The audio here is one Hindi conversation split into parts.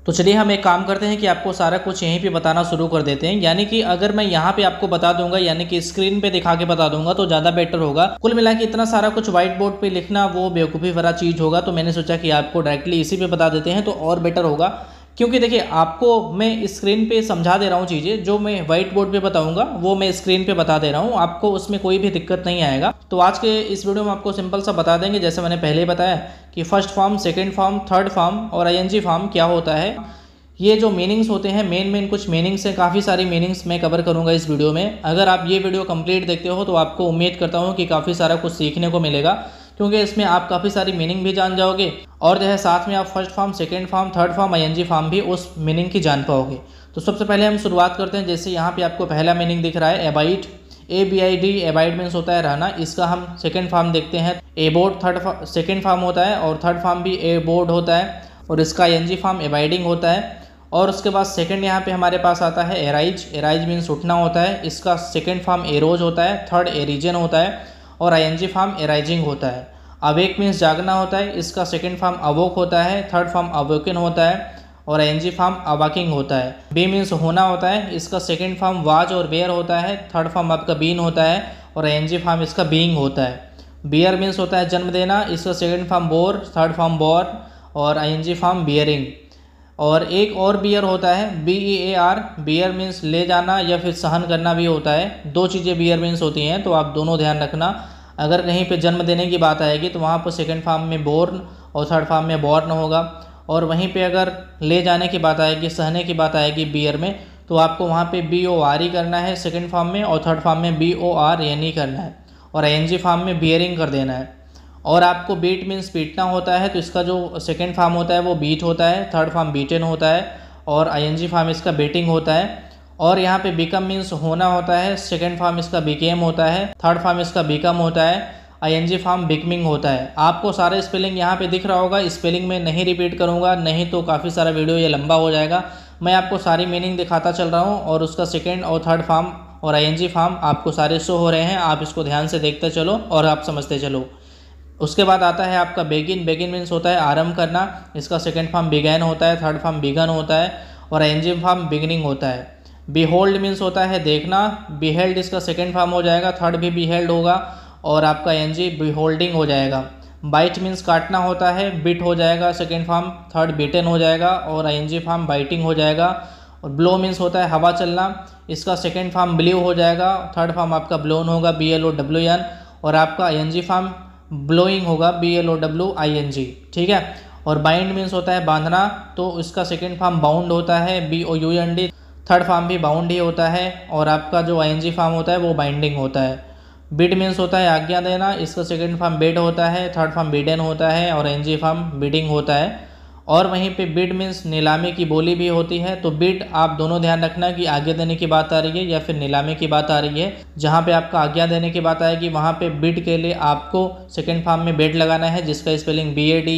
तो चलिए हम एक काम करते हैं कि आपको सारा कुछ यहीं पे बताना शुरू कर देते हैं। यानी कि अगर मैं यहाँ पे आपको बता दूंगा, यानी कि स्क्रीन पे दिखा के बता दूंगा तो ज़्यादा बेटर होगा। कुल मिला के इतना सारा कुछ व्हाइट बोर्ड पे लिखना वो बेवकूफ़ी भरा चीज़ होगा, तो मैंने सोचा कि आपको डायरेक्टली इसी पे बता देते हैं तो और बेटर होगा। क्योंकि देखिए आपको मैं स्क्रीन पे समझा दे रहा हूँ, चीज़ें जो मैं व्हाइट बोर्ड पे बताऊंगा वो मैं स्क्रीन पे बता दे रहा हूँ, आपको उसमें कोई भी दिक्कत नहीं आएगा। तो आज के इस वीडियो में आपको सिंपल सा बता देंगे, जैसे मैंने पहले बताया कि first form, second form, third form और आईएनजी फॉर्म क्या होता है। ये जो मीनिंग्स होते हैं, मेन कुछ मीनिंग्स हैं, काफ़ी सारी मीनिंग्स मैं कवर करूंगा इस वीडियो में। अगर आप ये वीडियो कंप्लीट देखते हो तो आपको उम्मीद करता हूँ कि काफ़ी सारा कुछ सीखने को मिलेगा, क्योंकि इसमें आप काफ़ी सारी मीनिंग भी जान जाओगे और जो है साथ में आप first form, second form, third form, ING form भी उस मीनिंग की जान पाओगे। तो सबसे पहले हम शुरुआत करते हैं। जैसे यहाँ पे आपको पहला मीनिंग दिख रहा है एबाइड, ABID, एबाइड मीन्स होता है रहना। इसका हम सेकेंड फॉर्म देखते हैं, एबोर्ड सेकेंड फॉर्म होता है और थर्ड फॉर्म भी एबोर्ड होता है और इसका आईएनजी फॉर्म एबाइडिंग होता है। और उसके बाद सेकंड यहाँ पे हमारे पास आता है एराइज, एराइज मीन्स उठना होता है, इसका सेकंड फॉर्म एरोज होता है, थर्ड एरिजन होता है और आईएनजी फॉर्म एराइजिंग होता है। अवेक मीन्स जागना होता है, इसका सेकंड फॉर्म अवोक होता है, थर्ड फॉर्म अवोकन होता है और आईएनजी फॉर्म अवाकिंग होता है। बी मीन्स होना होता है, इसका सेकंड फॉर्म वाज और वेयर होता है, थर्ड फॉर्म आपका बीन होता है और आईएनजी फॉर्म इसका बीइंग होता है। बियर मीन्स होता है जन्म देना, इसका second form bore, third form born और आईएनजी फॉर्म बियरिंग। और एक और बियर होता है BEAR, बियर मीन्स ले जाना या फिर सहन करना भी होता है। दो चीज़ें बियर मीन्स होती हैं, तो आप दोनों ध्यान रखना। अगर कहीं पे जन्म देने की बात आएगी तो वहाँ पर सेकंड फॉर्म में बोर्न और थर्ड फॉर्म में बॉर्न होगा, और वहीं पे अगर ले जाने की बात आएगी, सहने की बात आएगी बियर में, तो आपको वहाँ पे BOR करना है सेकंड फॉर्म में और थर्ड फॉर्म में BOR यानी करना है और आईएनजी फॉर्म में बियरिंग कर देना है। और आपको बीट मीन्स पीटना होता है, तो इसका जो सेकंड फॉर्म होता है वो बीट होता है, थर्ड फॉर्म बीटन होता है और आईएनजी फॉर्म इसका बीटिंग होता है। और यहाँ पे बिकम मीन्स होना होता है, सेकंड फॉर्म इसका बिकेम होता है, थर्ड फॉर्म इसका बिकम होता है, आईएनजी फॉर्म बिकमिंग होता है। आपको सारे स्पेलिंग यहाँ पे दिख रहा होगा, स्पेलिंग में नहीं रिपीट करूँगा, नहीं तो काफ़ी सारा वीडियो ये लंबा हो जाएगा। मैं आपको सारी मीनिंग दिखाता चल रहा हूँ और उसका सेकेंड और थर्ड फॉर्म और आईएनजी फॉर्म आपको सारे शो हो रहे हैं, आप इसको ध्यान से देखते चलो और आप समझते चलो। उसके बाद आता है आपका बेगिन, बेगिन मीन्स होता है आरंभ करना, इसका सेकंड फॉर्म बिगैन होता है, थर्ड फॉर्म बिगन होता है और आईएनजी फॉर्म बिगिनिंग होता है। बिहोल्ड मीन्स होता है देखना, बिहेल्ड इसका सेकंड फॉर्म हो जाएगा, थर्ड भी बिहेल्ड होगा और आपका आईएनजी बिहोल्डिंग हो जाएगा। बाइट मीन्स काटना होता है, बिट हो जाएगा सेकेंड फॉर्म, थर्ड बिटेन हो जाएगा और आईएनजी फॉर्म बाइटिंग हो जाएगा। और ब्लो मीन्स होता है हवा चलना, इसका सेकेंड फॉर्म ब्ल्यू हो जाएगा, थर्ड फॉर्म आपका ब्लोन होगा BLOWN और आपका आईएनजी फॉर्म ब्लोइंग होगा BLOWING, ठीक है। और बाइंड मीन्स होता है बांधना, तो इसका सेकंड फॉर्म बाउंड होता है BOUND, थर्ड फॉर्म भी बाउंड ही होता है और आपका जो आईएनजी फॉर्म होता है वो बाइंडिंग होता है। बिड मीन्स होता है आज्ञा देना, इसका सेकंड फॉर्म बिड होता है, थर्ड फॉर्म बिडेन होता है और आईएनजी फॉर्म बिडिंग होता है। और वहीं पे बिड मीन्स नीलामी की बोली भी होती है, तो बिड आप दोनों ध्यान रखना कि आज्ञा देने की बात आ रही है या फिर नीलामी की बात आ रही है। जहाँ पे आपका आज्ञा देने की बात आएगी वहाँ पे बिड के लिए आपको सेकंड फॉर्म में बेड लगाना है, जिसका स्पेलिंग BAD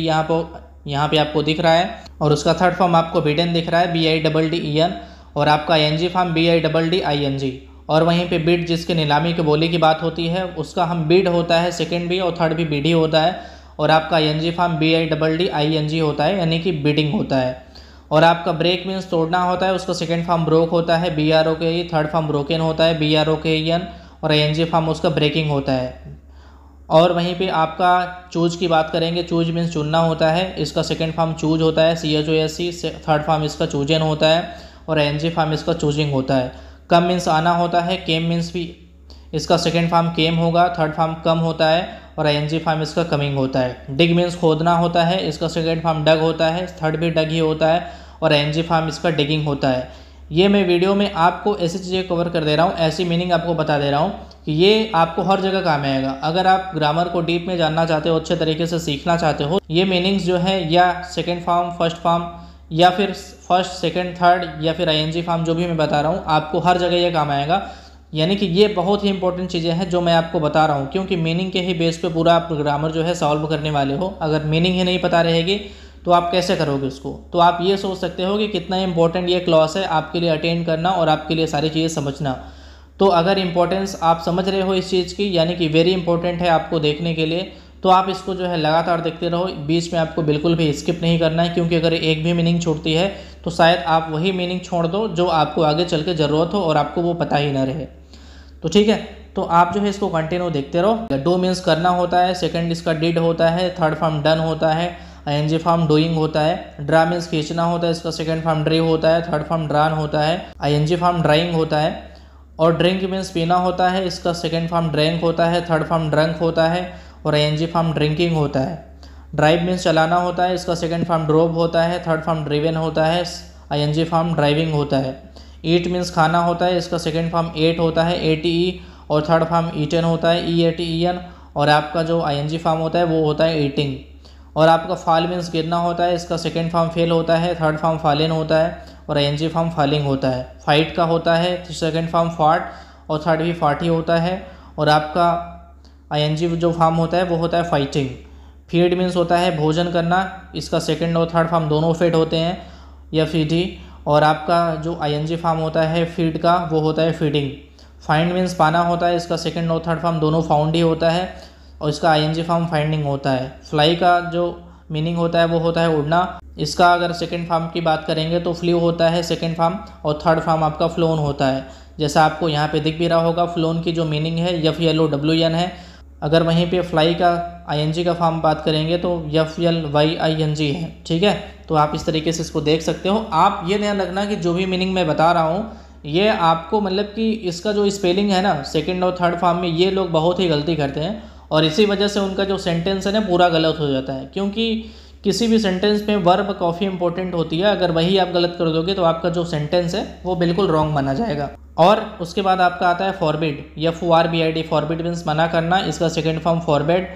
यहाँ पे आपको दिख रहा है और उसका थर्ड फॉर्म आपको बिडेन दिख रहा है BIDDEN और आपका आईएनजी फॉर्म BIDDING। और वहीं पे बिड जिसके नीलामी की बोली की बात होती है उसका हम बिड होता है, सेकेंड भी और थर्ड भी बिड ही होता है और आपका आईएनजी फॉर्म BIDDING होता है यानी कि बिडिंग होता है। और आपका ब्रेक मीन्स तोड़ना होता है, उसका सेकंड फॉर्म ब्रोक होता है BROKE, थर्ड फॉर्म ब्रोकन होता है BROKEN और आईएनजी फॉर्म उसका ब्रेकिंग होता है। और वहीं पे आपका चूज की बात करेंगे, चूज मीन्स चुनना होता है, इसका सेकंड फॉर्म चूज होता है CHOSE, थर्ड फॉर्म इसका चूजन होता है और आईएनजी फॉर्म इसका चूजिंग होता है। कम मीन्स आना होता है, केम मीन्स भी इसका सेकंड फॉर्म केम होगा, थर्ड फॉर्म कम होता है और आईएनजी फॉर्म इसका कमिंग होता है। डिग मीन्स खोदना होता है, इसका सेकंड फॉर्म डग होता है, थर्ड भी डग ही होता है और आईएनजी फॉर्म इसका डिगिंग होता है। ये मैं वीडियो में आपको ऐसी चीज़ें कवर कर दे रहा हूँ, ऐसी मीनिंग आपको बता दे रहा हूँ कि ये आपको हर जगह काम आएगा। अगर आप ग्रामर को डीप में जानना चाहते हो, अच्छे तरीके से सीखना चाहते हो, ये मीनिंग्स जो है या सेकेंड फॉर्म, फर्स्ट फॉर्म या फिर फर्स्ट, सेकेंड, थर्ड या फिर आईएनजी फॉर्म जो भी मैं बता रहा हूँ, आपको हर जगह ये काम आएगा। यानी कि ये बहुत ही इंपॉर्टेंट चीज़ें हैं जो मैं आपको बता रहा हूँ, क्योंकि मीनिंग के ही बेस पे पूरा आप ग्रामर जो है सॉल्व करने वाले हो। अगर मीनिंग ही नहीं पता रहेगी तो आप कैसे करोगे उसको। तो आप ये सोच सकते हो कि कितना इंपॉर्टेंट ये क्लास है आपके लिए अटेंड करना और आपके लिए सारी चीज़ें समझना। तो अगर इंपॉर्टेंस आप समझ रहे हो इस चीज़ की, यानी कि वेरी इंपॉर्टेंट है आपको देखने के लिए, तो आप इसको जो है लगातार देखते रहो, बीच में आपको बिल्कुल भी स्किप नहीं करना है, क्योंकि अगर एक भी मीनिंग छूटती है तो शायद आप वही मीनिंग छोड़ दो जो आपको आगे चल के ज़रूरत हो और आपको वो पता ही ना रहे। तो ठीक है, तो आप जो है इसको कंटिन्यू देखते रहो। डू मीन्स करना होता है, सेकंड इसका डिड होता है, थर्ड फॉर्म डन होता है, आईएनजी फॉर्म डूइंग होता है। ड्रा मीन्स खींचना होता है, इसका सेकंड फॉर्म ड्रीव होता है, थर्ड फॉर्म ड्रान होता है, आईएनजी फॉर्म ड्राइंग होता है। और ड्रिंक मीन्स पीना होता है, इसका सेकंड फॉर्म ड्रिंक होता है, थर्ड फॉर्म ड्रंक होता है और आईएनजी फॉर्म ड्रिंकिंग होता है। ड्राइव मीन्स चलाना होता है, इसका सेकंड फॉर्म ड्रोव होता है, थर्ड फॉर्म ड्रिवन होता है, आईएनजी फॉर्म ड्राइविंग होता है। ईट मीन्स खाना होता है, इसका सेकंड फॉर्म एट होता है, एटीई, और थर्ड फॉर्म ईटन होता है, ईएटीईएन, और आपका जो आईएनजी फॉर्म होता है वो होता है ईटिंग। और आपका फॉल मीन्स गिरना होता है, इसका सेकंड फॉर्म फेल होता है, थर्ड फॉर्म फॉलिन होता है और आईएनजी फॉर्म फॉलिंग होता है। फाइट का होता है, सेकंड फॉर्म फॉट और थर्ड भी फाटी होता है। और आपका आईएनजी जो फॉर्म होता है वो होता है फाइटिंग। फीड मीन्स होता है भोजन करना, इसका सेकंड और थर्ड फॉर्म दोनों फेड होते हैं या फीडी। और आपका जो आईएनजी फॉर्म होता है फीड का वो होता है फीडिंग। फाइंड मीन्स पाना होता है, इसका सेकंड और थर्ड फॉर्म दोनों फाउंड ही होता है और इसका आईएनजी फॉर्म फाइंडिंग होता है। फ्लाई का जो मीनिंग होता है वो होता है उड़ना, इसका अगर सेकंड फॉर्म की बात करेंगे तो फ्लू होता है सेकंड फॉर्म, और थर्ड फॉर्म आपका फ्लोन होता है। जैसा आपको यहाँ पे दिख भी रहा होगा, फ्लोन की जो मीनिंग है FLOWN है। अगर वहीं पे फ्लाई का आईएनजी का फॉर्म बात करेंगे तो FLYING है। ठीक है, तो आप इस तरीके से इसको देख सकते हो। आप ये ध्यान रखना कि जो भी मीनिंग मैं बता रहा हूँ ये आपको मतलब कि इसका जो स्पेलिंग है ना सेकंड और थर्ड फॉर्म में, ये लोग बहुत ही गलती करते हैं और इसी वजह से उनका जो सेंटेंस है ना पूरा गलत हो जाता है। क्योंकि किसी भी सेंटेंस में वर्ब काफ़ी इंपॉर्टेंट होती है, अगर वही आप गलत कर दोगे तो आपका जो सेंटेंस है वो बिल्कुल रॉन्ग माना जाएगा। और उसके बाद आपका आता है फॉरबिड, FORBID, फॉरबिड मीन्स मना करना, इसका सेकंड फॉर्म फॉरबिड।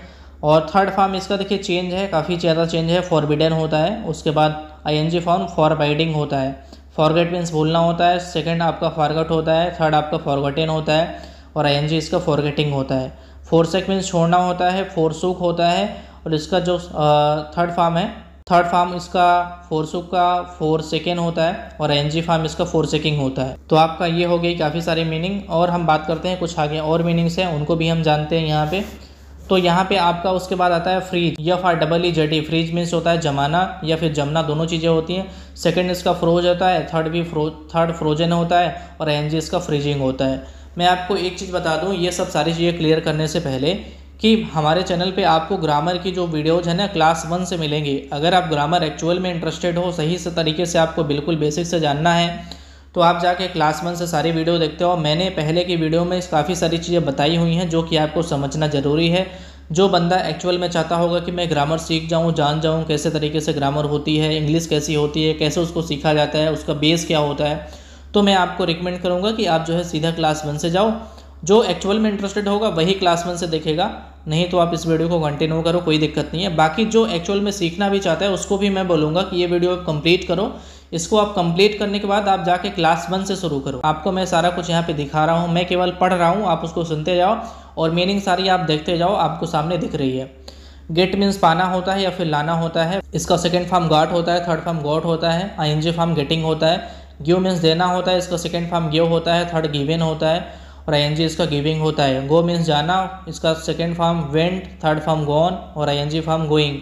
और थर्ड फॉर्म इसका देखिए चेंज है, काफ़ी ज़्यादा चेंज है, फॉरबिडन होता है। उसके बाद आईएनजी फॉर्म फॉरबाइडिंग होता है। फॉरगेट मीन्स भूलना होता है, सेकंड आपका फॉरगट होता है, थर्ड आपका फॉरगटेन होता है और आईएनजी इसका फॉरगेटिंग होता है। फोरसेक मीन्स छोड़ना होता है, फोरसुक होता है और इसका जो थर्ड फॉर्म है, थर्ड फॉर्म इसका फोरसुक का फोरसेकन होता है और आईएनजी फॉर्म इसका फोरसेकिंग होता है। तो आपका ये हो गई काफ़ी सारी मीनिंग। और हम बात करते हैं कुछ आगे और मीनिंग्स हैं, उनको भी हम जानते हैं यहाँ पे। तो यहाँ पे आपका उसके बाद आता है फ्रीज, FREEZ, फ्रीज मीन्स होता है जमाना या फिर जमना, दोनों चीज़ें होती हैं। सेकंड इसका फ्रोज होता है, थर्ड फ्रोजन होता है और आईएनजी इसका फ्रीजिंग होता है। मैं आपको एक चीज़ बता दूँ, ये सब सारी चीज़ें क्लियर करने से पहले कि हमारे चैनल पे आपको ग्रामर की जो वीडियोज़ है ना क्लास 1 से मिलेंगी। अगर आप ग्रामर एक्चुअल में इंटरेस्टेड हो, सही से तरीके से आपको बिल्कुल बेसिक से जानना है, तो आप जाके क्लास 1 से सारी वीडियो देखते हो। मैंने पहले की वीडियो में काफ़ी सारी चीज़ें बताई हुई हैं जो कि आपको समझना ज़रूरी है। जो बंदा एक्चुअल में चाहता होगा कि मैं ग्रामर सीख जाऊँ, जान जाऊँ कैसे तरीके से ग्रामर होती है, इंग्लिश कैसी होती है, कैसे उसको सीखा जाता है, उसका बेस क्या होता है, तो मैं आपको रिकमेंड करूँगा कि आप जो है सीधा क्लास 1 से जाओ। जो एक्चुअल में इंटरेस्टेड होगा वही क्लास 1 से देखेगा, नहीं तो आप इस वीडियो को कंटिन्यू करो, कोई दिक्कत नहीं है। बाकी जो एक्चुअल में सीखना भी चाहता है उसको भी मैं बोलूँगा कि ये वीडियो आप कंप्लीट करो। इसको आप कंप्लीट करने के बाद आप जाके क्लास 1 से शुरू करो। आपको मैं सारा कुछ यहाँ पे दिखा रहा हूँ, मैं केवल पढ़ रहा हूँ, आप उसको सुनते जाओ और मीनिंग सारी आप देखते जाओ, आपको सामने दिख रही है। गेट मीन्स पाना होता है या फिर लाना होता है, इसका सेकंड फॉर्म गाट होता है, थर्ड फॉर्म गॉट होता है, आईएनजी फॉर्म गेटिंग होता है। गिव मीन्स देना होता है, इसका सेकंड फॉर्म गिव होता है, थर्ड गिवन होता है और आईएनजी इसका गिविंग होता है। गो मीन्स जाना, इसका second form went, third form gone और आईएनजी फॉर्म गोइंग।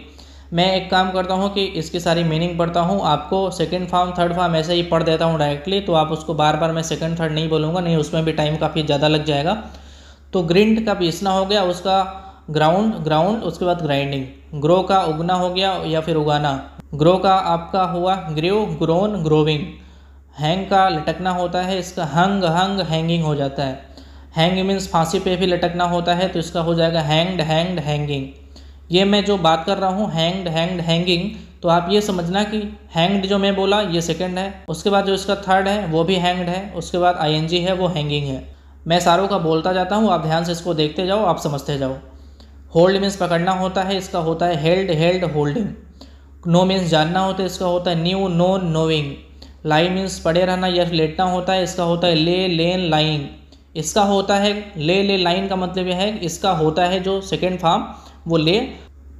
मैं एक काम करता हूँ कि इसकी सारी मीनिंग पढ़ता हूँ, आपको सेकंड फॉर्म थर्ड फॉर्म ऐसे ही पढ़ देता हूँ डायरेक्टली, तो आप उसको बार बार मैं सेकंड थर्ड नहीं बोलूँगा, नहीं उसमें भी टाइम काफ़ी ज़्यादा लग जाएगा। तो ग्रिंड का पीसना हो गया, उसका ग्राउंड, उसके बाद ग्राइंडिंग। ग्रो का उगना हो गया या फिर उगाना, ग्रो का आपका हुआ ग्रेव, ग्रोन, ग्रोविंग। हैंग का लटकना होता है, इसका हंग, हैंगिंग हो जाता है। हैंग मीन्स फांसी पे भी लटकना होता है, तो इसका हो जाएगा हैंग्ड, हैंगिंग। ये मैं जो बात कर रहा हूँ हैंग्ड, हैंगिंग, तो आप ये समझना कि हैंग्ड जो मैं बोला ये सेकंड है, उसके बाद जो इसका थर्ड है वो भी हैंग्ड है, उसके बाद आईएनजी है वो हैंगिंग है। मैं सारों का बोलता जाता हूँ, आप ध्यान से इसको देखते जाओ, आप समझते जाओ। होल्ड मीन्स पकड़ना होता है, इसका होता है हेल्ड, होल्डिंग। नो मीन्स जानना होता है, इसका होता है न्यू, नोन, नोइंग। लाई मीन्स पड़े रहना या लेटना होता है, इसका होता है ले, लेन, लाइन। इसका होता है ले, लाइन का मतलब यह है इसका होता है जो सेकेंड फॉर्म वो ले,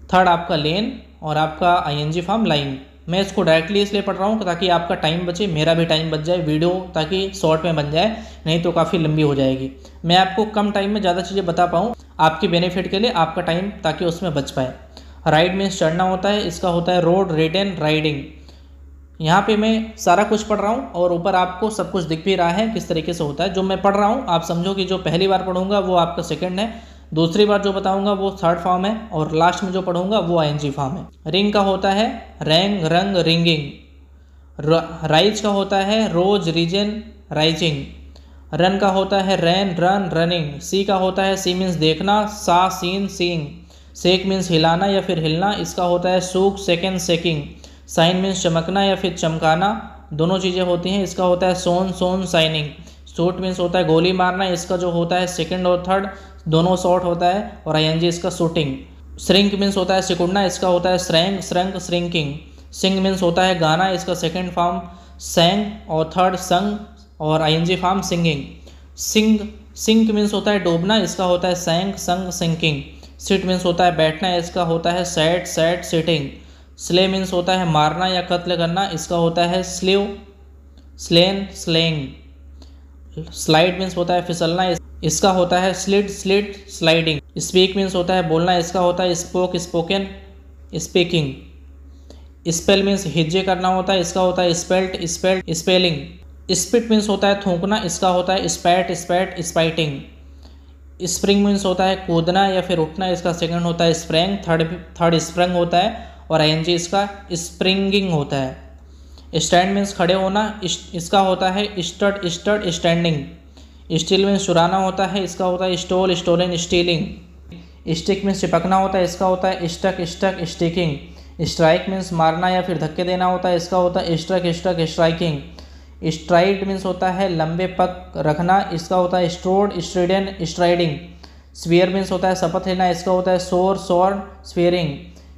थर्ड आपका लेन और आपका आईएनजी फॉर्म लाइन। मैं इसको डायरेक्टली इसलिए पढ़ रहा हूँ ताकि आपका टाइम बचे, मेरा भी टाइम बच जाए, वीडियो ताकि शॉर्ट में बन जाए, नहीं तो काफ़ी लंबी हो जाएगी। मैं आपको कम टाइम में ज़्यादा चीज़ें बता पाऊँ आपकी बेनिफिट के लिए, आपका टाइम ताकि उसमें बच पाए। राइड मीन्स चढ़ना होता है, इसका होता है रोड, रिडन, राइडिंग। यहाँ पे मैं सारा कुछ पढ़ रहा हूँ और ऊपर आपको सब कुछ दिख भी रहा है किस तरीके से होता है। जो मैं पढ़ रहा हूँ आप समझो कि जो पहली बार पढ़ूंगा वो आपका सेकंड है, दूसरी बार जो बताऊंगा वो थर्ड फॉर्म है, और लास्ट में जो पढ़ूंगा वो आईएनजी फॉर्म है। रिंग का होता है रैंग, रंग, रिंगिंग। राइज का होता है रोज, रीजन, राइजिंग। रन का होता है रैन, रन, रनिंग। सी का होता है सी मीन्स देखना, सा, सीन, सीइंग। सेक मीन्स हिलाना या फिर हिलना, इसका होता है सूक, सेकेंड, सेकिंग। साइन मीन्स चमकना या फिर चमकाना, दोनों चीज़ें होती हैं, इसका होता है सोन, सोन, साइनिंग। शूट मीन्स होता है गोली मारना, इसका जो होता है सेकंड और थर्ड दोनों शॉट होता है, और आईएनजी इसका शूटिंग। श्रिंक मीन्स होता है सिकुड़ना, इसका होता है श्रैंक, श्रंक, श्रिंकिंग। सिंग मीन्स होता है गाना, इसका सेकंड फॉर्म सैंग और थर्ड संग, और I N G form singing. Sink means होता है डूबना, इसका होता है सैंक, संग, सिंकिंग। सिट मीन्स होता है बैठना, इसका होता है sat, sat, sitting. Slay means होता है मारना या कत्ल करना, इसका होता है slew, slain, slaying. Slide means होता है फिसलना, इसका होता है slid, slid, sliding. Speak means होता है बोलना, इसका होता है spoke, spoken, speaking. Spell means हिज्जे करना होता है, इसका होता है spelt, spelt, spelling. Spit means होता है थूकना, इसका होता है स्पैट, स्पैट, स्पाइटिंग। स्प्रिंग मीन्स होता है कूदना या फिर उठना, इसका सेकंड होता है स्प्रिंग, थर्ड स्प्रिंग होता है, और आईएनजी इसका स्प्रिंगिंग होता है। स्टैंड मीन्स खड़े होना, इसका होता है stood, stood, standing. Steal means चुराना होता है, इसका होता है stole, stolen, stealing. Stick means चिपकना होता है, इसका होता है stuck, stuck, sticking. Strike means मारना या फिर धक्के देना होता है, इसका होता है struck, struck, striking. Stride means होता है लंबे पग रखना, इसका होता है strode, stridden, striding. Swear means होता है शपथ लेना, इसका होता है सोर, सोर, स्वीयरिंग।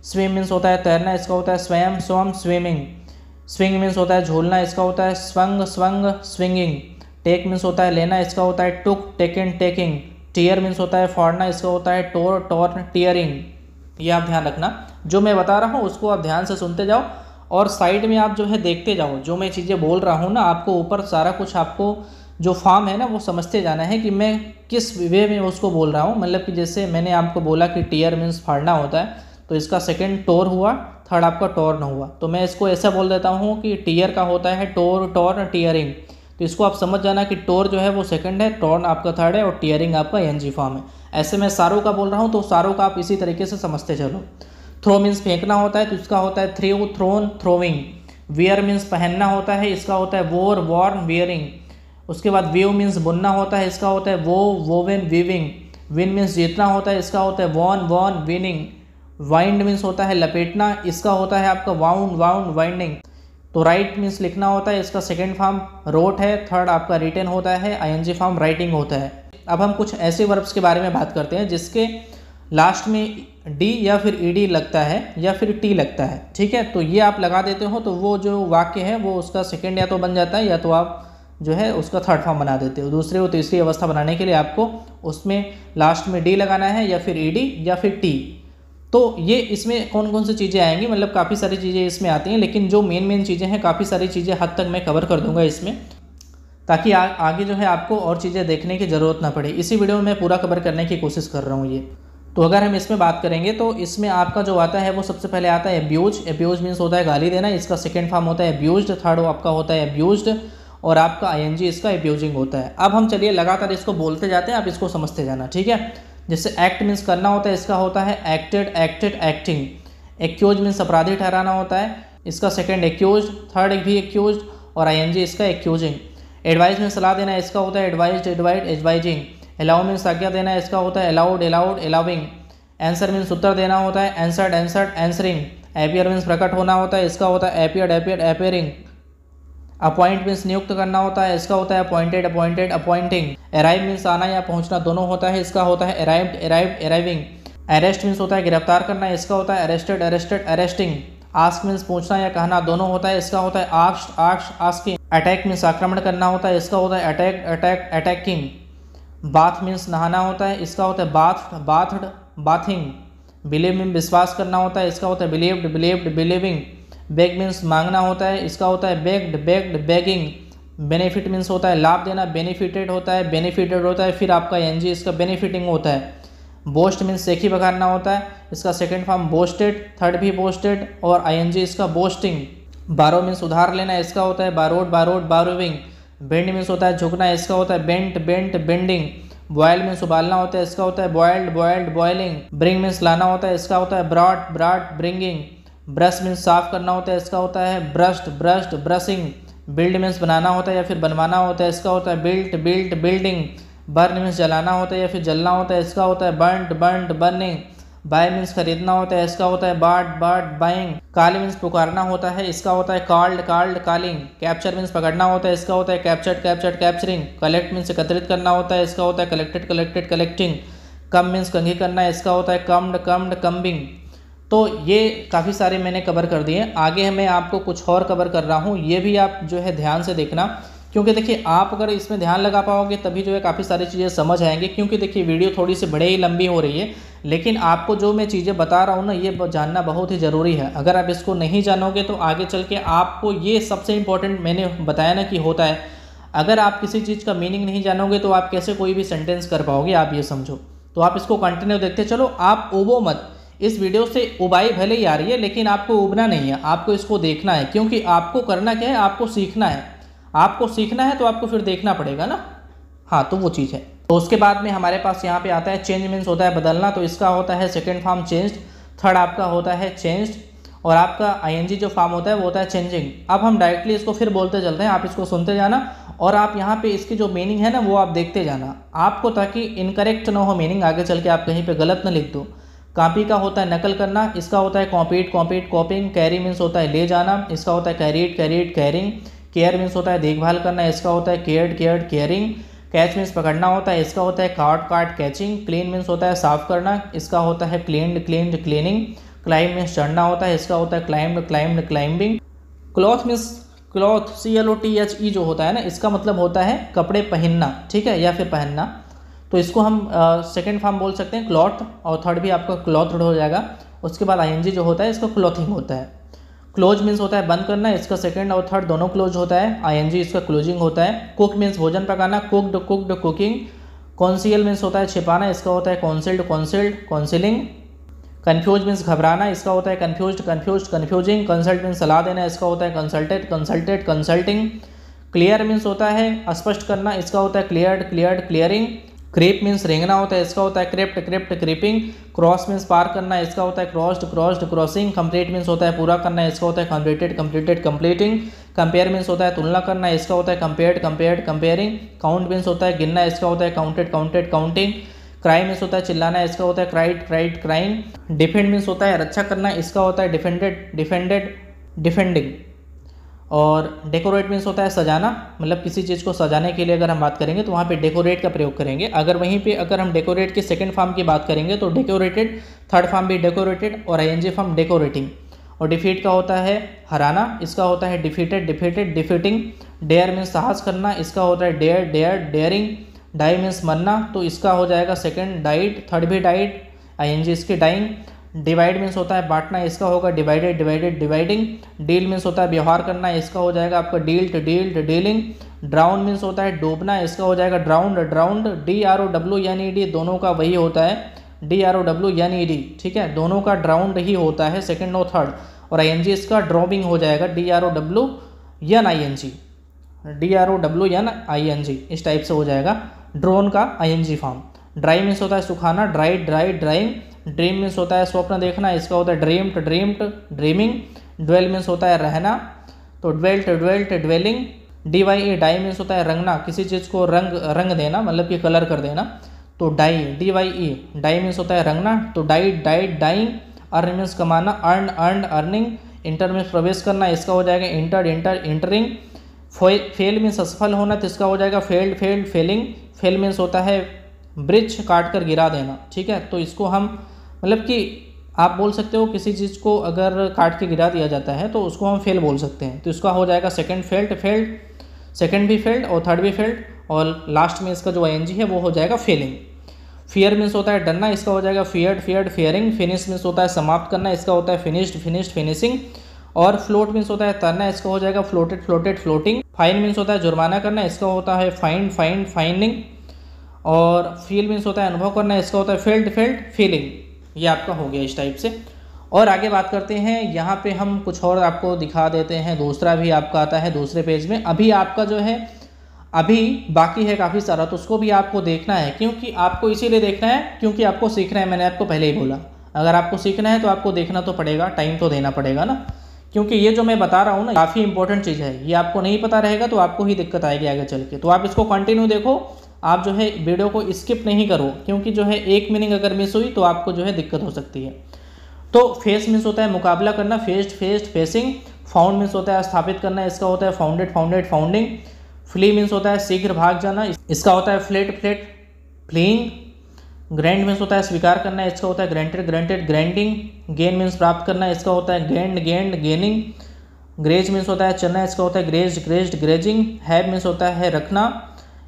स्विम मीन्स होता है तैरना, इसका होता है स्वयं, स्वम, स्विमिंग। स्विंग मीन्स होता है झूलना, इसका होता है swung, swung, swinging. Take means होता है लेना, इसका होता है took, taken, taking. Tear means होता है फाड़ना, इसका होता है टोर, टॉर्न, टीयरिंग। ये आप ध्यान रखना, जो मैं बता रहा हूँ उसको आप ध्यान से सुनते जाओ और साइड में आप जो है देखते जाओ। जो मैं चीज़ें बोल रहा हूँ ना, आपको ऊपर सारा कुछ आपको जो फॉर्म है ना वो समझते जाना है कि मैं किस वे में उसको बोल रहा हूँ। मतलब कि जैसे मैंने आपको बोला कि टीयर मीन्स फाड़ना होता है, तो इसका सेकंड टोर हुआ, थर्ड आपका टॉर्न हुआ, तो मैं इसको ऐसा बोल देता हूँ कि टीयर का होता है टोर, टॉर्न, टीयरिंग। तो इसको आप समझ जाना कि टोर जो है वो सेकंड है, टॉर्न आपका थर्ड है, और टीयरिंग आपका एनजी फॉर्म है। ऐसे मैं सारों का बोल रहा हूँ तो सारों का आप इसी तरीके से समझते चलो। थ्रो मीन्स फेंकना होता है, तो इसका होता है through, thrown, throwing. Wear means पहनना होता है, इसका होता है वोर, वॉर्न, वियरिंग। उसके बाद व्यू मीन्स बुनना होता है, इसका होता है वो, वोवेन, वीविंग। विन मीन्स जीतना होता है, इसका होता है won, won, winning. Wind means होता है लपेटना, इसका होता है आपका वाउंड, वाउंड, वाइंडिंग। तो राइट मीन्स लिखना होता है, इसका सेकंड फॉर्म रोट है, थर्ड आपका रिटन होता है, आईएनजी फॉर्म राइटिंग होता है। अब हम कुछ ऐसे वर्ब्स के बारे में बात करते हैं जिसके लास्ट में डी या फिर ईडी लगता है या फिर टी लगता है, ठीक है। तो ये आप लगा देते हो तो वो जो वाक्य है वो उसका सेकंड या तो बन जाता है या तो आप जो है उसका थर्ड फॉर्म बना देते हो। दूसरी और तीसरी अवस्था बनाने के लिए आपको उसमें लास्ट में डी लगाना है या फिर ईडी या फिर टी। तो ये इसमें कौन कौन सी चीज़ें आएंगी, मतलब काफ़ी सारी चीज़ें इसमें आती हैं, लेकिन जो मेन चीज़ें हैं काफ़ी सारी चीज़ें हद तक मैं कवर कर दूंगा इसमें, ताकि आगे जो है आपको और चीज़ें देखने की ज़रूरत ना पड़े। इसी वीडियो में मैं पूरा कवर करने की कोशिश कर रहा हूँ ये। तो अगर हम इसमें बात करेंगे तो इसमें आपका जो आता है वो सबसे पहले आता है एब्यूज। एब्यूज मीन्स होता है गाली देना, इसका सेकंड फॉर्म होता है एब्यूज्ड, थर्ड आपका होता है एब्यूज्ड, और आपका आईएनजी इसका एब्यूजिंग होता है। अब हम चलिए लगातार इसको बोलते जाते हैं, आप इसको समझते जाना, ठीक है। जैसे एक्ट मीन्स करना होता है, इसका होता है acted, acted, acting. Accuse means अपराधी ठहराना होता है, इसका सेकंड एक्यूज, थर्ड भी एक्यूज, और आईएनजी इसका एक्यूजिंग। एडवाइस मीन्स सलाह देना, इसका होता है एडवाइज्ड, एडवाइड, एडवाइजिंग। अलाउ मीन्स आज्ञा देना, इसका होता है allowed, allowed, allowing. Answer means उत्तर देना होता है answered, answered, answering. Appear means प्रकट होना होता है, इसका होता है appeared, appeared, appearing. Appoint means नियुक्त करना होता है, इसका होता है appointed, appointed, appointing. Arrive means आना या पहुंचना दोनों होता है, इसका होता है arrived, arrived, arriving. Arrest means होता है गिरफ्तार करना, इसका होता है arrested, arrested, arresting. Ask means पूछना या कहना दोनों होता है, इसका होता है asked, asked, asking. Attack means आक्रमण करना होता है, इसका होता है attack, attack, attacking. Bath means नहाना होता है, इसका होता है bath, bathed, bathing. Believe means विश्वास करना होता है, इसका होता है believed, believed, believing. Beg means मांगना होता है, इसका होता है begged, begged, begging. Benefit means होता है लाभ देना, बेनिफिटेड होता है, बेनिफिटेड होता है, फिर आपका एनजी इसका बेनिफिटिंग होता है। बोस्ट मीन्स सेखी बघारना होता है, इसका सेकंड फॉर्म बोस्टेड, थर्ड भी बोस्टेड, और आईएनजी इसका बोस्टिंग। बारो मीन्स उधार लेना, इसका होता है borrowed borrowed borrowing. Bend means होता है झुकना, इसका होता है bent bent bending. Boil means उबालना होता है, इसका होता है boiled boiled boiling. Bring means लाना होता है, इसका होता है brought brought bringing. Brush means साफ करना होता है, इसका होता है brushed brushed brushing. Build means बनाना होता है या फिर बनवाना होता है, इसका होता है built built building. Burn means जलाना होता है या फिर जलना होता है, इसका होता है burned burned burning. Bye means खरीदना होता है, इसका होता है बाट बाट बाइंग। कॉल मीन्स पुकारना होता है, इसका होता है called called calling. Capture means पकड़ना होता है, इसका होता है captured captured capturing. Collect means एकत्रित करना होता है, इसका होता है collected collected collecting. Come means कंघी करना, इसका होता है कम्ड कम्ड कम्बिंग। तो ये काफ़ी सारे मैंने कवर कर दिए। आगे मैं आपको कुछ और कवर कर रहा हूँ, ये भी आप जो है ध्यान से देखना, क्योंकि देखिए आप अगर इसमें ध्यान लगा पाओगे तभी जो है काफ़ी सारी चीज़ें समझ आएंगी। क्योंकि देखिए वीडियो थोड़ी सी बड़े ही लंबी हो रही है, लेकिन आपको जो मैं चीज़ें बता रहा हूँ ना, ये जानना बहुत ही ज़रूरी है। अगर आप इसको नहीं जानोगे तो आगे चल के आपको ये सबसे इम्पोर्टेंट मैंने बताया ना कि होता है, अगर आप किसी चीज़ का मीनिंग नहीं जानोगे तो आप कैसे कोई भी सेंटेंस कर पाओगे, आप ये समझो। तो आप इसको कंटिन्यू देखते चलो, आप उबो मत। इस वीडियो से उबाई भले ही आ रही है, लेकिन आपको उबना नहीं है, आपको इसको देखना है। क्योंकि आपको करना क्या है, आपको सीखना है। आपको सीखना है तो आपको फिर देखना पड़ेगा ना। हाँ, तो वो चीज़ है। तो उसके बाद में हमारे पास यहाँ पे आता है चेंज मीन्स होता है बदलना, तो इसका होता है सेकेंड फॉर्म चेंज्ड। थर्ड आपका होता है चेंज्ड, और आपका आईएनजी जो फॉर्म होता है वो होता है चेंजिंग। अब हम डायरेक्टली इसको फिर बोलते चलते हैं, आप इसको सुनते जाना और आप यहाँ पे इसकी जो मीनिंग है ना वो आप देखते जाना आपको, ताकि इनकरेक्ट ना हो मीनिंग, आगे चल के आप कहीं पे गलत ना लिख दो। कॉपी का होता है नकल करना, इसका होता है कॉपीट कॉपीट कॉपिंग। कैरी मीन्स होता है ले जाना, इसका होता है carried carried carrying. Care means होता है देखभाल करना, इसका होता है cared cared caring. Catch means पकड़ना होता है, इसका होता है काट काट कैचिंग। क्लीन मीन्स होता है साफ करना, इसका होता है cleaned cleaned cleaning. Climb means चढ़ना होता है, इसका होता है climbed climbed climbing. Cloth means cloth CLOTHE जो होता है ना, इसका मतलब होता है कपड़े पहनना, ठीक है, या फिर पहनना। तो इसको हम सेकेंड फॉर्म बोल सकते हैं क्लॉथ, और थर्ड भी आपका क्लॉथड हो जाएगा। उसके बाद ING जो होता है इसका क्लॉथिंग होता है। क्लोज मीन्स होता है बंद करना, इसका सेकंड और थर्ड दोनों क्लोज होता है। ING इसका क्लोजिंग होता है। कुक मीन्स भोजन पकाना, cooked cooked cooking. Conceal means होता है छिपाना, इसका होता है concealed concealed concealing. Confuse means घबराना, इसका होता है confused confused confusing. Consult means सलाह देना, इसका होता है consulted consulted consulting. Clear means होता है स्पष्ट करना, इसका होता है cleared cleared clearing. Creep means रेंगना होता है, इसका होता है crept crept creeping. Cross means पार करना, इसका होता है crossed crossed crossing. Complete means होता है पूरा करना, इसका होता है completed completed completing. Compare means होता है तुलना करना, इसका होता है compared compared comparing. Count means होता है गिनना, इसका होता है counted counted counting. Cry means होता है चिल्लाना, इसका होता है cried cried crying. Defend means होता है रक्षा करना, इसका होता है डिफेंडेड डिफेंडेड डिफेंडिंग। और डेकोरेट मीन्स होता है सजाना, मतलब किसी चीज़ को सजाने के लिए अगर हम बात करेंगे तो वहाँ पे डेकोरेट का प्रयोग करेंगे। अगर वहीं पे अगर हम डेकोरेट के सेकंड फॉर्म की बात करेंगे तो डेकोरेटेड, थर्ड फॉर्म भी डेकोरेटेड, और ING फॉर्म डेकोरेटिंग। और डिफीट का होता है हराना, इसका होता है defeated defeated defeating. Dare means साहस करना, इसका होता है dare dare daring. Die means मरना, तो इसका हो जाएगा सेकेंड डाइड, थर्ड भी डाइड, ING इसकी डाइंग। डिवाइड मीन्स होता है बांटना, इसका होगा divided divided dividing. Deal means होता है व्यवहार करना, इसका हो जाएगा आपका dealt dealt dealing. Drown means होता है डूबना, इसका हो जाएगा ड्राउंड ड्राउंड। DROWNED दोनों का वही होता है, DROWNED, ठीक है, दोनों का ड्राउंड ही होता है सेकंड और थर्ड। और ING इसका ड्रॉबिंग हो जाएगा, DROWNING, इस टाइप से हो जाएगा ड्रोन का ING फॉर्म। ड्राई मीन्स होता है सुखाना, dried dried drying. Dream means होता है स्वप्न देखना, इसका होता है dreamed dreamed dreaming. Dwell means होता है रहना, तो dwelt dwelt dwelling. DYE dye means होता है रंगना, किसी चीज़ को रंग देना, मतलब कि कलर कर देना, तो डाई DYE डाई मीन्स होता है रंगना, तो dyed dyed dyeing. Earn means कमाना, earn earn earning. Enter means प्रवेश करना, इसका हो जाएगा enter enter entering. Fail means असफल होना, तो इसका हो जाएगा failed failed failing. Fail means होता है ब्रिज काट कर गिरा देना, ठीक है, तो इसको हम मतलब कि आप बोल सकते हो किसी चीज़ को अगर काट के गिरा दिया जाता है तो उसको हम फेल बोल सकते हैं। तो इसका हो जाएगा सेकंड फेल्ड फेल्ड, सेकंड भी फेल्ड और थर्ड भी फेल्ड, और लास्ट में इसका जो ING है वो हो जाएगा फेलिंग। फियर मीन्स होता है डरना, इसका हो जाएगा feared feared fearing. Finish means होता है समाप्त करना, इसका होता है फिनिश्ड फिनिश्ड फिनिशिंग। और फ्लोट मीन्स होता है तैरना, इसका हो जाएगा floated floated floating. Fine means होता है जुर्माना करना, इसका होता है फाइन फाइन फाइनिंग। और फील मीन्स होता है अनुभव करना, इसका होता है फेल्ड फेल्ड फीलिंग। ये आपका हो गया इस टाइप से। और आगे बात करते हैं, यहाँ पे हम कुछ और आपको दिखा देते हैं। दूसरा भी आपका आता है दूसरे पेज में। अभी आपका जो है अभी बाकी है काफ़ी सारा, तो उसको भी आपको देखना है। क्योंकि आपको इसीलिए देखना है क्योंकि आपको सीखना है। मैंने आपको पहले ही बोला, अगर आपको सीखना है तो आपको देखना तो पड़ेगा, टाइम तो देना पड़ेगा ना। क्योंकि ये जो मैं बता रहा हूँ ना, काफ़ी इंपॉर्टेंट चीज़ है। ये आपको नहीं पता रहेगा तो आपको ही दिक्कत आएगी आगे चल के। तो आप इसको कंटिन्यू देखो, आप जो है वीडियो को स्किप नहीं करो, क्योंकि जो है एक मीनिंग अगर मिस हुई तो आपको जो है दिक्कत हो सकती है। तो फेस मीन्स होता है मुकाबला करना, faced faced facing. Found means होता है स्थापित करना, इसका होता है founded founded founding. Flee means होता है शीघ्र भाग जाना, इसका होता है fled fled fleeing. Grant means होता है स्वीकार करना, इसका होता है granted granted granting. Gain means प्राप्त करना, इसका होता है gained gained gaining. Graze means होता है चलना, इसका होता है grazed grazed grazing. Have means होता है रखना,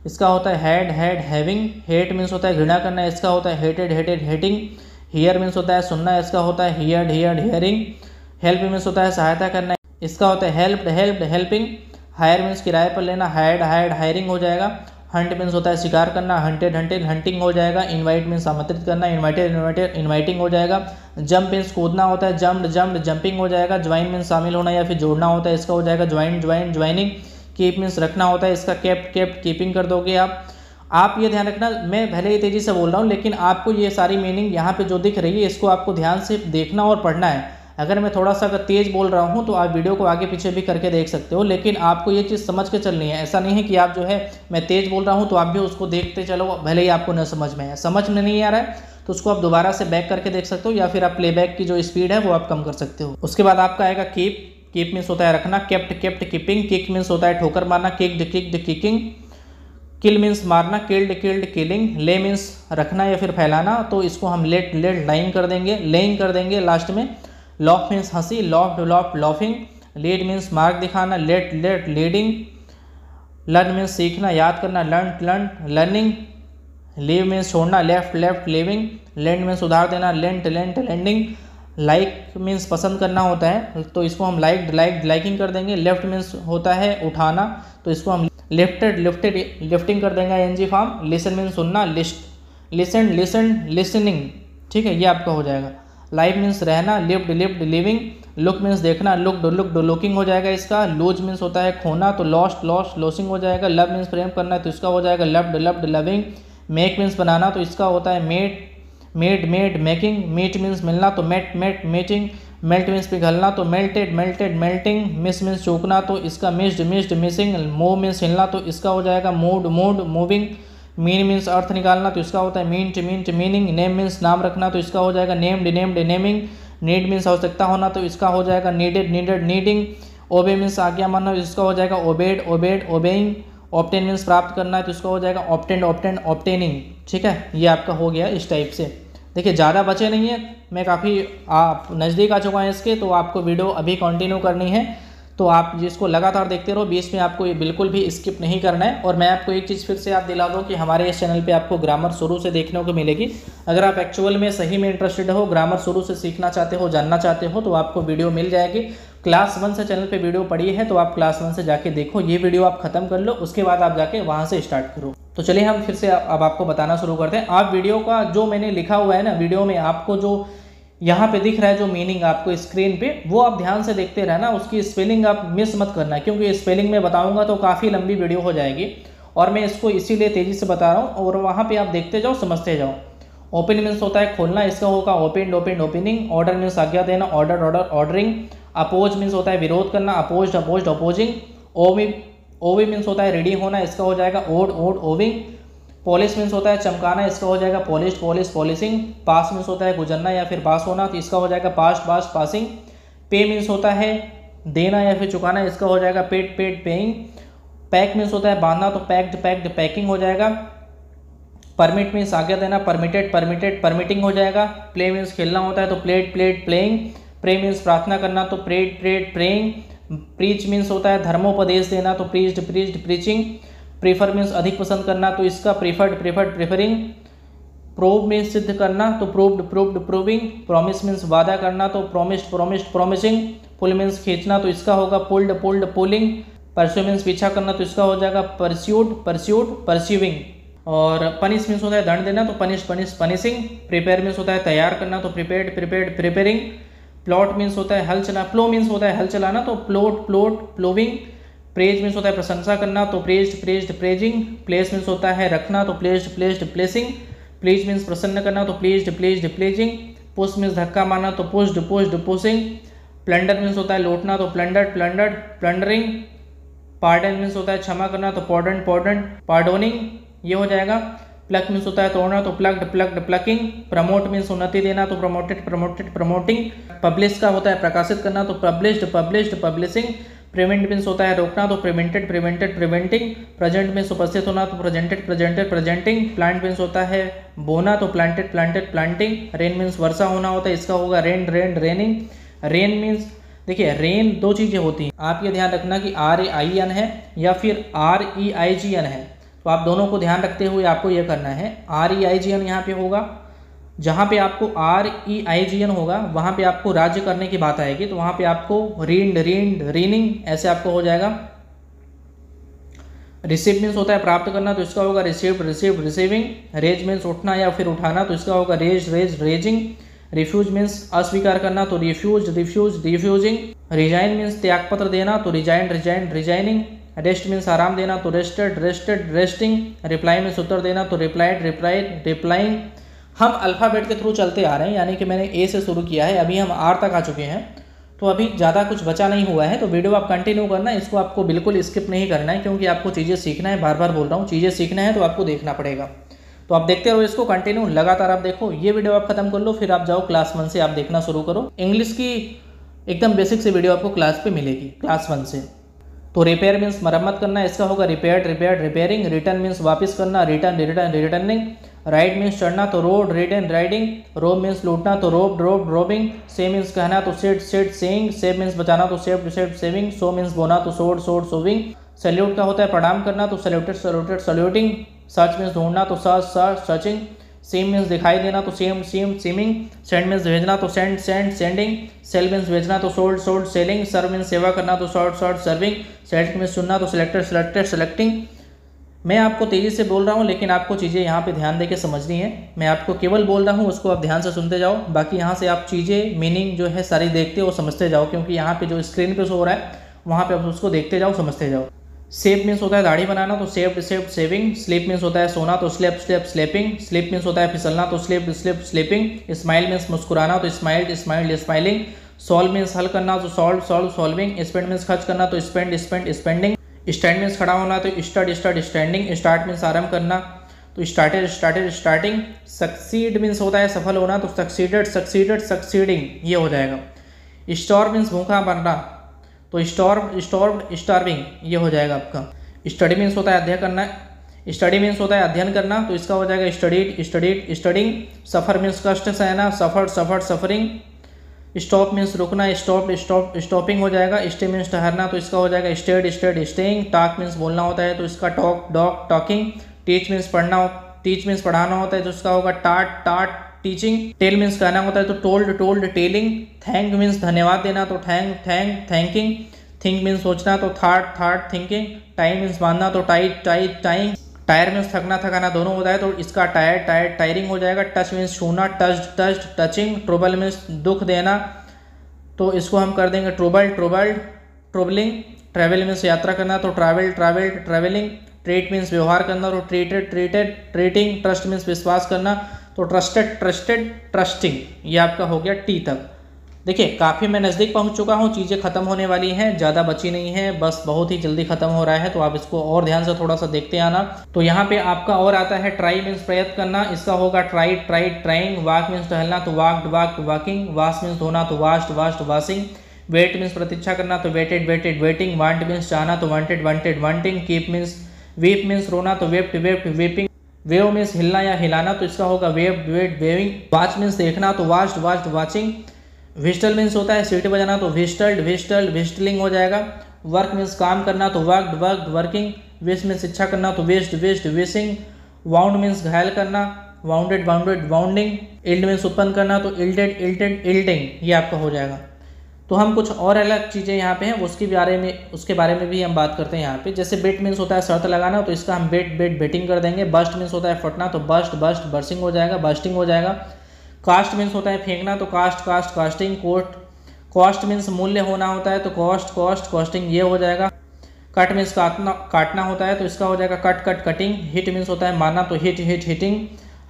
इसका होता है had had having. Hate means होता है घृणा करना, इसका होता है hated hated hating. Hear means होता है सुनना, इसका होता है heard heard hearing. Help means होता है सहायता करना, इसका होता है helped helped helping. Hire means किराए पर लेना, हायर्ड हायर्ड हायरिंग हो जाएगा। हंट मीन्स होता है शिकार करना, हंटेड हंटेड हंटिंग हो जाएगा। इनवाइट मीन्स आमंत्रित करना, इनवाइटेड इनवाइटेड इनवाइटिंग हो जाएगा। जंप मीन्स कूदना होता है, जम्प्ड जम्प्ड जंपिंग हो जाएगा। ज्वाइन मीन्स शामिल होना या फिर जोड़ना होता है, इसका हो जाएगा join join joining. Keep means रखना होता है, इसका केप्ट केप्ट कीपिंग कर दोगे आप ये ध्यान रखना, मैं भले ही तेज़ी से बोल रहा हूँ लेकिन आपको ये सारी मीनिंग यहाँ पे जो दिख रही है इसको आपको ध्यान से देखना और पढ़ना है। अगर मैं थोड़ा सा अगर तेज़ बोल रहा हूँ तो आप वीडियो को आगे पीछे भी करके देख सकते हो, लेकिन आपको ये चीज़ समझ के चलनी है। ऐसा नहीं है कि आप जो है मैं तेज़ बोल रहा हूँ तो आप भी उसको देखते चलो, भले ही आपको न समझ में है। समझ में नहीं आ रहा है तो उसको आप दोबारा से बैक करके देख सकते हो, या फिर आप प्लेबैक की जो स्पीड है वो आप कम कर सकते हो। उसके बाद आपका आएगा कीप। कीप मीन्स होता है रखना, kept kept keeping. Kick means होता है ठोकर मारना, किक्ड किक्ड किकिंग। किल मीन्स मारना, किल्ड किल्ड किलिंग। ले मीन्स रखना या फिर फैलाना, तो इसको हम लेट लेट लाइन कर देंगे, लेइंग कर देंगे लास्ट में। लॉफ मीन्स हंसी, laughed laughed laughing. Lead means मार्ग दिखाना, led led leading. Learn means सीखना याद करना, learn learn learning. Leave means छोड़ना, left left leaving. Lend means उधार देना, lent lent lending. Like means पसंद करना होता है, तो इसको हम लाइक लाइक लाइकिंग कर देंगे। लेफ्ट मीन्स होता है उठाना, तो इसको हम लिफ्टेड लिफ्टेड लिफ्टिंग कर देंगे एनजी फॉर्म। लिसन मीन्स सुनना, लिस्ट लिसन लिसन लिसनिंग। ठीक है, ये आपका हो जाएगा। लाइफ मीन्स रहना, lived lived living. Look means देखना, लुक्ड लुक्ड लुकिंग हो जाएगा इसका। लूज मीन्स होता है खोना, तो लॉस्ट लॉस्ट लॉसिंग हो जाएगा। लव मीन्स प्रेम करना, तो इसका हो जाएगा loved loved loving. Make means बनाना, तो इसका होता है made made made making. Meet means मिलना, तो met met meeting. Melt means पिघलना, तो melted melted melting. Miss means चूकना, तो इसका missed missed missing. Move means हिलना, तो इसका हो जाएगा moved moved moving. Mean means अर्थ निकालना, तो इसका होता है meant meant meaning. Name means नाम रखना, तो इसका हो जाएगा named named naming. Need means आवश्यकता होना, तो इसका हो जाएगा needed needed needing. Obey means आज्ञा मानना, इसका हो जाएगा obeyed obeyed obeying. Obtain means प्राप्त करना है, तो इसका हो जाएगा ऑप्टेंड ऑप्टेंड ऑप्टेनिंग। ठीक है, ये आपका हो गया इस टाइप से। देखिए ज़्यादा बचे नहीं है, मैं काफ़ी आप नज़दीक आ चुका है इसके, तो आपको वीडियो अभी कंटिन्यू करनी है। तो आप जिसको लगातार देखते रहो, बीच में आपको ये बिल्कुल भी स्किप नहीं करना है। और मैं आपको एक चीज़ फिर से याद दिला दूँ कि हमारे इस चैनल पे आपको ग्रामर शुरू से देखने को मिलेगी। अगर आप एक्चुअल में सही में इंटरेस्टेड हो, ग्रामर शुरू से सीखना चाहते हो, जानना चाहते हो, तो आपको वीडियो मिल जाएगी। क्लास 1 से चैनल पे वीडियो पड़ी है, तो आप क्लास 1 से जाके देखो। ये वीडियो आप खत्म कर लो, उसके बाद आप जाके वहाँ से स्टार्ट करो। तो चलिए हम फिर से अब आपको बताना शुरू करते हैं। आप वीडियो का जो मैंने लिखा हुआ है ना, वीडियो में आपको जो यहाँ पे दिख रहा है जो मीनिंग आपको स्क्रीन पे, वो आप ध्यान से देखते रहना। उसकी स्पेलिंग आप मिस मत करना, क्योंकि स्पेलिंग में बताऊंगा तो काफ़ी लंबी वीडियो हो जाएगी, और मैं इसको इसीलिए तेज़ी से बता रहा हूँ। और वहाँ पे आप देखते जाओ, समझते जाओ। ओपन मीन्स होता है खोलना, इसका होगा open open opening. Order means आज्ञा देना, order order ordering. Oppose means होता है विरोध करना, opposed opposed opposing. Owe means होता है रेडी होना, इसका हो जाएगा owed owed owing. Polish means होता है चमकाना, इसका हो जाएगा polish polish polishing. Pass means होता है गुजरना या फिर पास होना, तो इसका हो जाएगा पास्ट पास्ट पासिंग। पे मीन्स होता है देना या फिर चुकाना, इसका हो जाएगा paid paid paying. Pack means होता है बांधना, तो पैक्ड पैक्ड पैकिंग हो जाएगा। परमिट मीन्स आज्ञा देना, परमिटेड परमिटेड परमिटिंग हो जाएगा। प्ले मीन्स खेलना होता है, तो played played playing. Pray means प्रार्थना करना, तो prayed prayed praying. Preach means होता है धर्मोपदेश देना, तो preached preached preaching. Prefer means अधिक पसंद करना, तो इसका preferred preferred preferring. Prove means सिद्ध करना, तो proved proved proving. Promise means वादा करना, तो promised promised promising. Pull means खींचना, तो इसका होगा pulled pulled pulling. Pursue means पीछा करना, तो इसका हो जाएगा परस्यूड परस्यूड परस्यूविंग। और पनिश मीन्स होता है दंड देना, तो punish punish punishing. Prepare means होता है तैयार करना, तो prepared prepared preparing. Plot means होता है हल चला, प्लो मीन्स होता है हल चलाना, तो प्लोट प्लोट प्लोविंग। प्रेज मीन्स होता है प्रशंसा करना, तो praised praised praising. Place means होता है रखना, तो placed placed placing. Please means प्रसन्न करना, तो pleased pleased pledging. Push means धक्का मारना, तो pushed pushed pushing. Plunder means होता है लूटना, तो plundered plundered plundering. Pardon means होता है क्षमा करना, तो पॉर्डन पॉर्डन पार्डोनिंग ये हो जाएगा। प्लक मीन्स होता है तोड़ना, तो plucked plucked plucking. Promote means उन्नति देना, तो प्रमोटेड प्रमोटेड प्रमोटिंग। पब्लिश का होता है प्रकाशित करना, तो published published publishing. Prevent means होता है रोकना, तो prevented prevented preventing. Present means उपस्थित होना, तो presented presented presenting. Plant means होता है बोना, तो planted planted planting. Rain means वर्षा होना होता है, इसका होगा rain rain raining. Rain means देखिए रेन दो चीज़ें होती हैं, आप ये ध्यान रखना कि RAIN है या फिर REIGN है, तो आप दोनों को ध्यान रखते हुए आपको ये करना है। REIGN यहाँ पे होगा, जहाँ पे आपको REIGN होगा वहाँ पे आपको राज्य करने की बात आएगी, तो वहाँ पे आपको रीड रीड रीनिंग ऐसे आपको हो जाएगा। रिसीव मीन्स होता है प्राप्त करना, तो इसका होगा received received receiving. Raise means उठना या फिर उठाना, तो इसका होगा raise raise raising. Refuse means अस्वीकार करना, तो refuse refuse refusing. Resign means त्यागपत्र देना, तो resign resign resigning. Rest means आराम देना, तो rested rested resting. Reply means उत्तर देना, तो रिप्लाइड रिप्लाइड रिप्लाइंग। हम अल्फ़ाबेट के थ्रू चलते आ रहे हैं, यानी कि मैंने A से शुरू किया है, अभी हम R तक आ चुके हैं, तो अभी ज़्यादा कुछ बचा नहीं हुआ है, तो वीडियो आप कंटिन्यू करना, इसको आपको बिल्कुल स्किप नहीं करना है, क्योंकि आपको चीज़ें सीखना है। बार बार बोल रहा हूँ, चीज़ें सीखना है तो आपको देखना पड़ेगा, तो आप देखते रहो इसको कंटिन्यू, लगातार आप देखो। ये वीडियो आप खत्म कर लो, फिर आप जाओ क्लास 1 से आप देखना शुरू करो। इंग्लिश की एकदम बेसिक से वीडियो आपको क्लास पे मिलेगी क्लास 1 से। तो रिपेयर मीन्स मरम्मत करना, इसका होगा repaired repaired repairing. Return means वापस करना, return return returning. Ride means चढ़ना, तो रोड रिटर्न राइडिंग। रोब मीन्स लूटना, तो रोब ड्रोब रोबिंग। से मीन्स कहना, तो set set saying. Save means बचाना, तो save set saving. So means बोना, तो सोड सोड सोविंग। सैल्यूट का होता है प्रणाम करना, तो saluted saluted saluting. Search means ढूंढना, तो search search searching. Seem means दिखाई देना, तो seemed seem seeming. Send means भेजना, तो send send sending. Sell means भेजना, तो sold sold selling. Serve means सेवा करना, तो served served serving. Select means चुनना, तो सिलेक्टेड सिलेक्टेड सेलेक्टिंग। मैं आपको तेज़ी से बोल रहा हूँ, लेकिन आपको चीज़ें यहाँ पे ध्यान दे के समझनी है। मैं आपको केवल बोल रहा हूँ, उसको आप ध्यान से सुनते जाओ, बाकी यहाँ से आप चीज़ें मीनिंग जो है सारी देखते हो समझते जाओ, क्योंकि यहाँ पे जो स्क्रीन पे शो हो रहा है वहाँ पे आप उसको देखते जाओ समझते जाओ। सेव मीन्स होता है दाढ़ी बनाना, तो saved saved saving. Sleep means होता है सोना, तो स्लेप स्लेप स्लेपिंग। स्लीप मीन्स होता है फिसलना, तो slip slip sleeping. Smile means मुस्कुराना, तो smiled smiled smiling. Solve means हल करना, तो solve solve solving. Spend means खर्च करना, तो spend spend spending. Stand means खड़ा होना, तो stud stood standing. Start means आरंभ करना, तो started started starting. Succeed means होता है सफल होना, तो सक्सीडेड सक्सीडेड सक्सीडिंग ये हो जाएगा। स्टॉर्व मीन्स भूखा मरना, तो स्टॉर्व स्टॉर्व्ड स्टार्विंग ये हो जाएगा आपका। स्टडी मीन्स होता है अध्ययन करना, स्टडी मीन्स होता है अध्ययन करना, तो इसका हो जाएगा studied studied studying. Suffer means कष्ट सहना, suffered suffered suffering. Stop means रुकना, स्टॉप स्टॉप स्टॉपिंग हो जाएगा। स्टे मीन्स ठहरना, तो इसका हो जाएगा stayed stayed staying. Talk means बोलना होता है, तो इसका talked talked talking. Teach means पढ़ना, टीच मीन्स पढ़ाना होता है, तो इसका होगा टाट टाट टीचिंग। टेल मीन्स कहना होता है, तो told told telling. Thank means धन्यवाद देना, तो thank thank thanking. Think means सोचना, तो thought thought thinking. Tie means बांधना, तो tied tied tying. Tire means थकना थकाना दोनों होता है, तो इसका टायर टायर टायरिंग हो जाएगा। टच मीन्स छूना, touched touched touching. Trouble means दुख देना, तो इसको हम कर देंगे ट्रोबल ट्रोबल्ड ट्रोबलिंग। ट्रैवल मीन्स यात्रा करना, तो travel travelled travelling. Treat means व्यवहार करना, तो treated treated treating. Trust means विश्वास करना, तो ट्रस्टेड ट्रस्टेड ट्रस्टिंग ये आपका हो गया टी तक। देखिए काफ़ी मैं नज़दीक पहुंच चुका हूं, चीज़ें ख़त्म होने वाली हैं, ज़्यादा बची नहीं है, बस बहुत ही जल्दी ख़त्म हो रहा है, तो आप इसको और ध्यान से थोड़ा सा देखते आना। तो यहाँ पे आपका और आता है ट्राई मीन्स प्रयत्न करना, इसका होगा tried tried trying. Walk means टहलना, तो walked walked walking. Wash means धोना, तो washed washed washing. Wait means प्रतीक्षा करना, तो waited waited waiting. Want means चाहना, तो wanted wanted wanting. Keep means weep means रोना, तो wept wept weeping. Wave means हिलना या हिलाना, तो इसका होगा waved waved waving. Watch means देखना, तो watched watched watching. Whistle means होता है सीटी बजाना, तो विस्टल्ड विस्टल्ड विस्टलिंग हो जाएगा। वर्क मीन्स काम करना, तो worked worked working. Wish means इच्छा करना, तो wished wished wishing. Wound means घायल करना, bounded bounded wounding. Yield means उत्पन्न करना, तो इल्डेड इल्डेड इल्डिंग ये आपका हो जाएगा। तो हम कुछ और अलग चीज़ें यहाँ पे हैं उसके बारे में भी हम बात करते हैं यहाँ पे। जैसे बेट मीन्स होता है शर्त लगाना, तो इसका हम बेट बेट बेटिंग कर देंगे। बस्ट मीन्स होता है फटना, तो बस्ट बस्ट बर्सिंग हो जाएगा बस्टिंग हो जाएगा। कास्ट मीन्स होता है फेंकना, तो cast cast casting. Cost cost means मूल्य होना होता है तो कॉस्ट, कॉस्ट, कॉस्टिंग ये हो जाएगा। कट मीन्स काटना होता है तो इसका हो जाएगा cut, cut, cutting. Hit means होता है मारना तो hit, hit, hitting.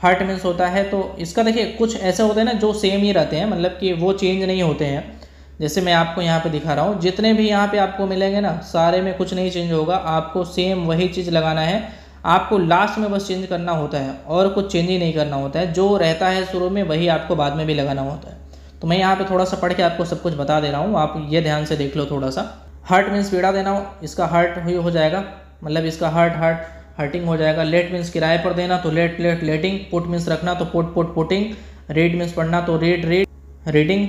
Hurt means होता है तो इसका देखिए कुछ ऐसे होते हैं ना जो सेम ही रहते हैं, मतलब कि वो चेंज नहीं होते हैं। जैसे मैं आपको यहाँ पे दिखा रहा हूँ, जितने भी यहाँ पे आपको मिलेंगे ना सारे में कुछ नहीं चेंज होगा, आपको सेम वही चीज़ लगाना है। आपको लास्ट में बस चेंज करना होता है और कुछ चेंज ही नहीं करना होता है। जो रहता है शुरू में वही आपको बाद में भी लगाना होता है। तो मैं यहाँ पे थोड़ा सा पढ़ के आपको सब कुछ बता दे रहा हूँ, आप ये ध्यान से देख लो थोड़ा सा। हर्ट मीन्स पीड़ा देना, इसका हर्ट हो जाएगा, मतलब इसका हर्ट, हर्ट, हर्टिंग हो जाएगा। लेट मीन्स किराए पर देना तो लेट, लेट, लेटिंग। पुट मीन्स रखना तो put, put, putting. Read means पढ़ना तो read, read, reading.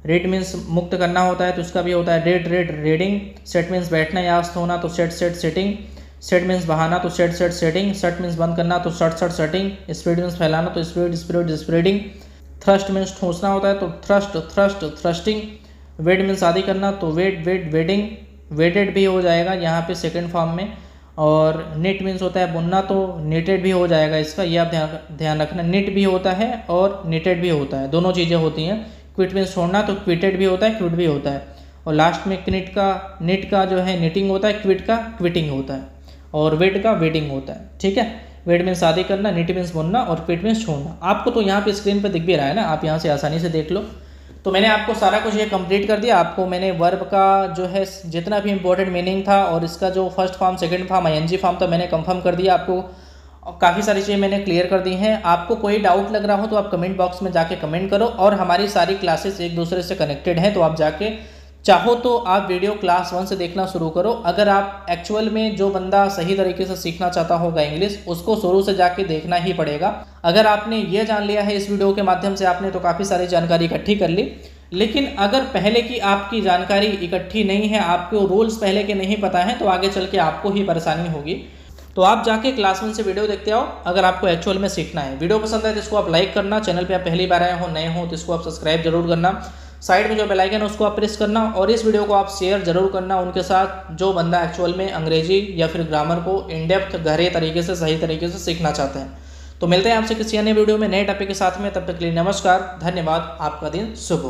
Read means मुक्त करना होता है तो इसका भी होता है read, read, reading. Set means बैठना या आस्त होना तो set, set, setting. Set means बहाना तो set, set, setting. Set means बंद करना तो सट, सट, सेटिंग। स्प्रेड मीन्स फैलाना तो spread, spread, spreading. Thrust means ठूंसना होता है तो thrust, thrust, thrusting. Wed means शादी करना तो वेड, वेड, वेडिंग। वेडेड भी हो जाएगा यहाँ पे सेकंड फॉर्म में। और निट मीन्स होता है बुनना तो निटेड भी हो जाएगा इसका, ये आप ध्यान रखना। निट भी होता है और निटेड भी होता है, दोनों चीज़ें होती हैं। क्विट मीन्स छोड़ना तो क्विटेड भी होता है, क्विट भी होता है। और लास्ट में निट का जो है निटिंग होता है, क्विट का क्विटिंग होता है, और वेड का वेडिंग होता है। ठीक है, वेड मीन्स शादी करना, निट मीन्स बुनना और क्विट मीन्स छोड़ना। आपको तो यहाँ पे स्क्रीन पे दिख भी रहा है ना, आप यहाँ से आसानी से देख लो। तो मैंने आपको सारा कुछ ये कंप्लीट कर दिया। आपको मैंने वर्ब का जो है जितना भी इंपॉर्टेंट मीनिंग था और इसका जो first form, second form, ING form था मैंने कंफर्म कर दिया आपको। काफ़ी सारी चीज़ें मैंने क्लियर कर दी हैं। आपको कोई डाउट लग रहा हो तो आप कमेंट बॉक्स में जाके कमेंट करो। और हमारी सारी क्लासेस एक दूसरे से कनेक्टेड हैं, तो आप जाके चाहो तो आप वीडियो क्लास 1 से देखना शुरू करो। अगर आप एक्चुअल में जो बंदा सही तरीके से सीखना चाहता होगा इंग्लिश, उसको शुरू से जाके देखना ही पड़ेगा। अगर आपने ये जान लिया है इस वीडियो के माध्यम से, आपने तो काफ़ी सारी जानकारी इकट्ठी कर ली। लेकिन अगर पहले की आपकी जानकारी इकट्ठी नहीं है, आपको रूल्स पहले के नहीं पता है, तो आगे चल के आपको ही परेशानी होगी। तो आप जाके क्लास 1 से वीडियो देखते आओ अगर आपको एक्चुअल में सीखना है। वीडियो पसंद है तो इसको आप लाइक करना, चैनल पे आप पहली बार आए हो, नए हो तो इसको आप सब्सक्राइब जरूर करना, साइड में जो बेल आइकन है उसको आप प्रेस करना, और इस वीडियो को आप शेयर जरूर करना उनके साथ जो बंदा एक्चुअल में अंग्रेजी या फिर ग्रामर को इन डेप्थ गहरे तरीके से, सही तरीके से सीखना चाहते हैं। तो मिलते हैं आपसे किसी अन्य वीडियो में नए टॉपिक के साथ में, तब तक के लिए नमस्कार, धन्यवाद, आपका दिन शुभ हो।